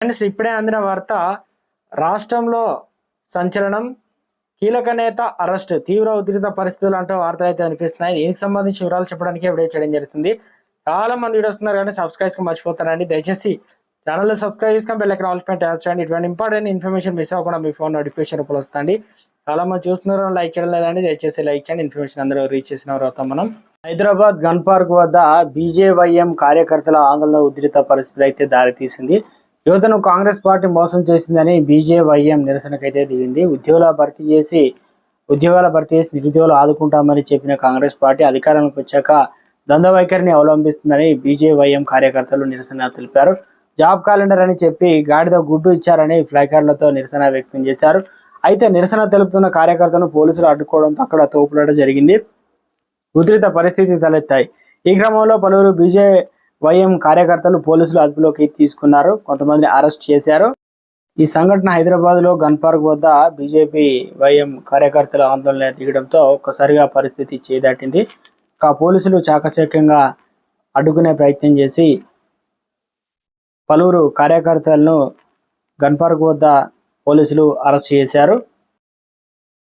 Friends, ఇప్పుడే అందిన వార్త. రాష్ట్రంలో సంచలనం, కీలక నేత అరెస్ట్, తీవ్ర ఉద్రిక్త పరిస్థితులు అంటూ వార్తలు అయితే అనిపిస్తున్నాయి. దీనికి సంబంధించి వివరాలు చెప్పడానికి వీడియో చేయడం జరుగుతుంది. చాలా మంది వీడియో వస్తున్నారు కానీ సబ్స్క్రైబ్ మర్చిపోతారండి. దయచేసి ఛానల్ సబ్స్క్రైబ్ చేసుకొని బెల్ ఐకాన్ ఆల్ పైన ట్యాప్ చేయండి. ఇటువంటి ఇంపార్టెంట్ ఇన్ఫర్మేషన్ మిస్ అవ్వకుండా మీ ఫోన్ నోటిఫికేషన్ రూపంలో వస్తుంది. చాలా మంది చూస్తున్నారు, లైక్ చేయడం లేదండి. దయచేసి లైక్ చేయండి. ఇన్ఫర్మేషన్ అందరూ రీచ్ చేసిన తర్వాత మనం హైదరాబాద్ గన్ పార్క్ వద్ద బీజేవైఎం కార్యకర్తల ఆందోళన ఉద్రిక్త పరిస్థితులు అయితే దారితీసింది. యువతను కాంగ్రెస్ పార్టీ మోసం చేసిందని బీజేవైఎం నిరసనకైతే దిగింది. ఉద్యోగాల భర్తీ చేసి నిరుద్యోగులు ఆదుకుంటామని చెప్పిన కాంగ్రెస్ పార్టీ అధికారంలోకి వచ్చాక ద్వంద్వ వైఖరిని అవలంబిస్తుందని బీజేవైఎం కార్యకర్తలు నిరసన తెలిపారు. జాబ్ క్యాలెండర్ అని చెప్పి గాడిద గుడ్డు ఇచ్చారని ఫ్లైకార్డులతో నిరసన వ్యక్తం చేశారు. అయితే నిరసన తెలుపుతున్న కార్యకర్తలను పోలీసులు అడ్డుకోవడంతో అక్కడ తోపులాట జరిగింది. ఉద్రిక్త పరిస్థితి తలెత్తాయి. ఈ క్రమంలో పలువురు బీజేవైఎం కార్యకర్తలు పోలీసులు అదుపులోకి తీసుకున్నారు. కొంతమందిని అరెస్ట్ చేశారు. ఈ సంఘటన హైదరాబాద్లో గన్ పార్క్ వద్ద బీజేపీ-వైఎం కార్యకర్తల ఆందోళన దిగడంతో ఒక్కసారిగా పరిస్థితి చేదాటింది. పోలీసులు చాకచక్యంగా అడ్డుకునే ప్రయత్నం చేసి పలువురు కార్యకర్తలను గన్ పార్క్ వద్ద పోలీసులు అరెస్ట్ చేశారు.